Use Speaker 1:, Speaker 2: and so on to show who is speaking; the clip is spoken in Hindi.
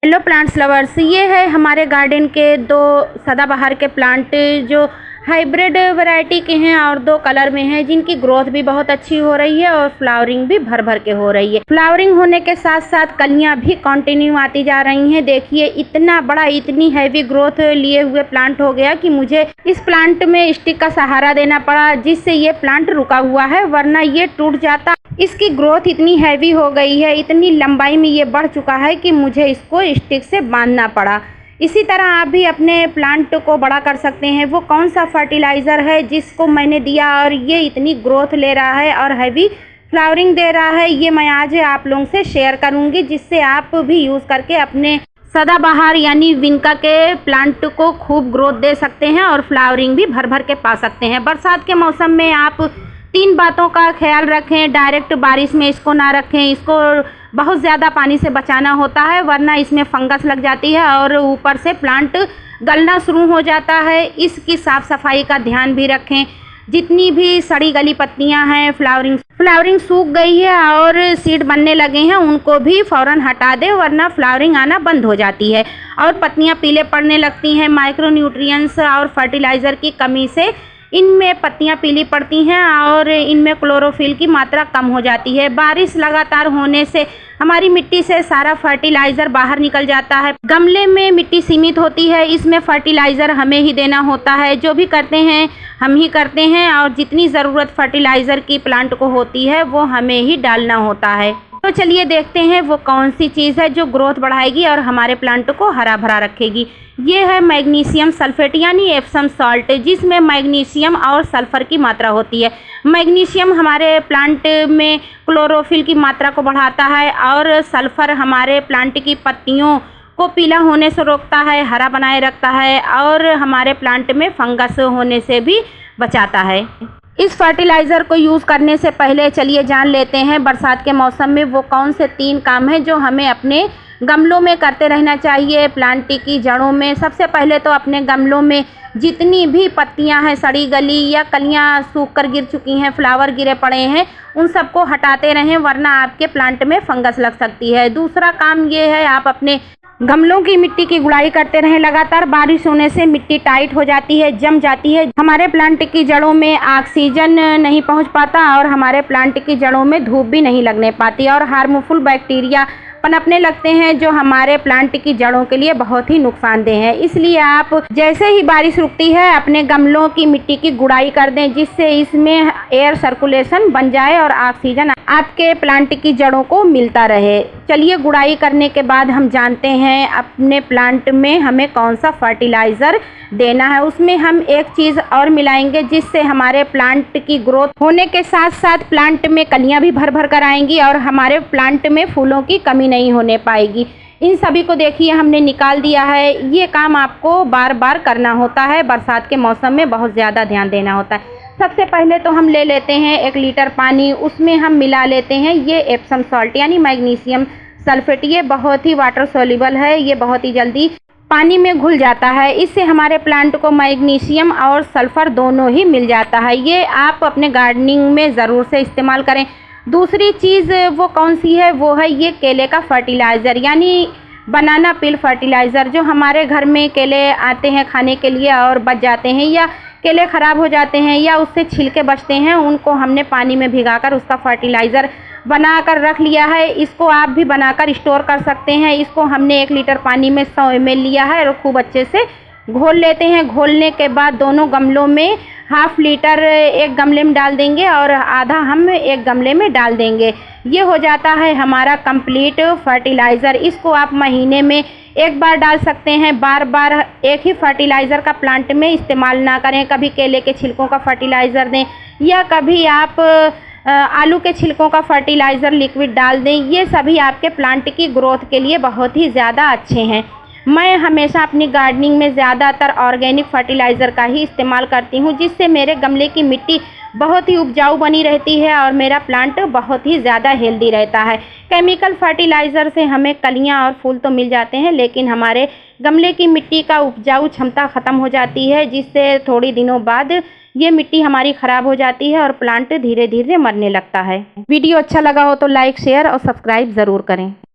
Speaker 1: हेलो प्लांट्स लवर्स, ये है हमारे गार्डन के दो सदाबहार के प्लांट जो हाइब्रिड वैरायटी के हैं और दो कलर में हैं, जिनकी ग्रोथ भी बहुत अच्छी हो रही है और फ्लावरिंग भी भर भर के हो रही है। फ्लावरिंग होने के साथ साथ कलियां भी कंटिन्यू आती जा रही हैं। देखिए इतना बड़ा, इतनी हैवी ग्रोथ लिए हुए प्लांट हो गया कि मुझे इस प्लांट में स्टिक का सहारा देना पड़ा, जिससे ये प्लांट रुका हुआ है, वरना ये टूट जाता। इसकी ग्रोथ इतनी हैवी हो गई है, इतनी लंबाई में ये बढ़ चुका है कि मुझे इसको स्टिक से बांधना पड़ा। इसी तरह आप भी अपने प्लांट को बड़ा कर सकते हैं। वो कौन सा फर्टिलाइज़र है जिसको मैंने दिया और ये इतनी ग्रोथ ले रहा है और हैवी फ्लावरिंग दे रहा है, ये मैं आज आप लोगों से शेयर करूंगी, जिससे आप भी यूज़ करके अपने सदाबहार यानी विनका के प्लांट को खूब ग्रोथ दे सकते हैं और फ्लावरिंग भी भर भर के पा सकते हैं। बरसात के मौसम में आप 3 बातों का ख्याल रखें। डायरेक्ट बारिश में इसको ना रखें, इसको बहुत ज़्यादा पानी से बचाना होता है, वरना इसमें फंगस लग जाती है और ऊपर से प्लांट गलना शुरू हो जाता है। इसकी साफ़ सफाई का ध्यान भी रखें। जितनी भी सड़ी गली पत्तियां हैं, फ्लावरिंग सूख गई है और सीड बनने लगे हैं, उनको भी फ़ौरन हटा दें, वरना फ्लावरिंग आना बंद हो जाती है और पत्तियां पीले पड़ने लगती हैं। माइक्रो न्यूट्रिएंट्स और फर्टिलाइज़र की कमी से इनमें पत्तियां पीली पड़ती हैं और इनमें क्लोरोफिल की मात्रा कम हो जाती है। बारिश लगातार होने से हमारी मिट्टी से सारा फर्टिलाइज़र बाहर निकल जाता है। गमले में मिट्टी सीमित होती है, इसमें फर्टिलाइज़र हमें ही देना होता है। जो भी करते हैं हम ही करते हैं और जितनी ज़रूरत फर्टिलाइज़र की प्लांट को होती है वो हमें ही डालना होता है। तो चलिए देखते हैं वो कौन सी चीज़ है जो ग्रोथ बढ़ाएगी और हमारे प्लांट को हरा भरा रखेगी। ये है मैग्नीशियम सल्फेट यानी एप्सम सॉल्ट, जिसमें मैग्नीशियम और सल्फ़र की मात्रा होती है। मैग्नीशियम हमारे प्लांट में क्लोरोफिल की मात्रा को बढ़ाता है और सल्फ़र हमारे प्लांट की पत्तियों को पीला होने से रोकता है, हरा बनाए रखता है और हमारे प्लांट में फंगस होने से भी बचाता है। इस फर्टिलाइज़र को यूज़ करने से पहले चलिए जान लेते हैं बरसात के मौसम में वो कौन से 3 काम हैं जो हमें अपने गमलों में करते रहना चाहिए। प्लांट की जड़ों में सबसे पहले तो अपने गमलों में जितनी भी पत्तियां हैं सड़ी गली या कलियां सूख कर गिर चुकी हैं, फ्लावर गिरे पड़े हैं, उन सबको हटाते रहें, वरना आपके प्लांट में फंगस लग सकती है। दूसरा काम ये है, आप अपने गमलों की मिट्टी की गुड़ाई करते रहें। लगातार बारिश होने से मिट्टी टाइट हो जाती है, जम जाती है। हमारे प्लांट की जड़ों में ऑक्सीजन नहीं पहुंच पाता और हमारे प्लांट की जड़ों में धूप भी नहीं लगने पाती और हार्मफुल बैक्टीरिया पनपने लगते हैं, जो हमारे प्लांट की जड़ों के लिए बहुत ही नुकसानदेह है। इसलिए आप जैसे ही बारिश रुकती है अपने गमलों की मिट्टी की गुड़ाई कर दें, जिससे इसमें एयर सर्कुलेशन बन जाए और ऑक्सीजन आपके प्लांट की जड़ों को मिलता रहे। चलिए गुड़ाई करने के बाद हम जानते हैं अपने प्लांट में हमें कौन सा फर्टिलाइज़र देना है। उसमें हम एक चीज़ और मिलाएंगे, जिससे हमारे प्लांट की ग्रोथ होने के साथ साथ प्लांट में कलियां भी भर भर कर आएंगी और हमारे प्लांट में फूलों की कमी नहीं होने पाएगी। इन सभी को देखिए हमने निकाल दिया है। ये काम आपको बार बार करना होता है। बरसात के मौसम में बहुत ज़्यादा ध्यान देना होता है। सबसे पहले तो हम ले लेते हैं 1 लीटर पानी, उसमें हम मिला लेते हैं ये एप्सम सॉल्ट यानी मैग्नीशियम सल्फेट। ये बहुत ही वाटर सोल्यूबल है, ये बहुत ही जल्दी पानी में घुल जाता है। इससे हमारे प्लांट को मैग्नीशियम और सल्फ़र दोनों ही मिल जाता है। ये आप अपने गार्डनिंग में ज़रूर से इस्तेमाल करें। दूसरी चीज़ वो कौन सी है, वो है ये केले का फर्टिलाइज़र यानी बनाना पील फर्टिलाइज़र। जो हमारे घर में केले आते हैं खाने के लिए और बच जाते हैं या केले ख़राब हो जाते हैं या उससे छिलके बचते हैं, उनको हमने पानी में भिगाकर उसका फर्टिलाइज़र बनाकर रख लिया है। इसको आप भी बनाकर स्टोर कर सकते हैं। इसको हमने 1 लीटर पानी में 100 ml लिया है और खूब अच्छे से घोल लेते हैं। घोलने के बाद दोनों गमलों में 1/2 लीटर एक गमले में डाल देंगे और आधा हम एक गमले में डाल देंगे। ये हो जाता है हमारा कंप्लीट फर्टिलाइज़र। इसको आप महीने में 1 बार डाल सकते हैं। बार बार एक ही फर्टिलाइज़र का प्लांट में इस्तेमाल ना करें। कभी केले के छिलकों का फर्टिलाइज़र दें या कभी आप आलू के छिलकों का फर्टिलाइज़र लिक्विड डाल दें। ये सभी आपके प्लांट की ग्रोथ के लिए बहुत ही ज़्यादा अच्छे हैं। मैं हमेशा अपनी गार्डनिंग में ज़्यादातर ऑर्गेनिक फर्टिलाइज़र का ही इस्तेमाल करती हूँ, जिससे मेरे गमले की मिट्टी बहुत ही उपजाऊ बनी रहती है और मेरा प्लांट बहुत ही ज़्यादा हेल्दी रहता है। केमिकल फर्टिलाइज़र से हमें कलियाँ और फूल तो मिल जाते हैं, लेकिन हमारे गमले की मिट्टी का उपजाऊ क्षमता ख़त्म हो जाती है, जिससे थोड़ी दिनों बाद ये मिट्टी हमारी ख़राब हो जाती है और प्लांट धीरे धीरे मरने लगता है। वीडियो अच्छा लगा हो तो लाइक, शेयर और सब्सक्राइब ज़रूर करें।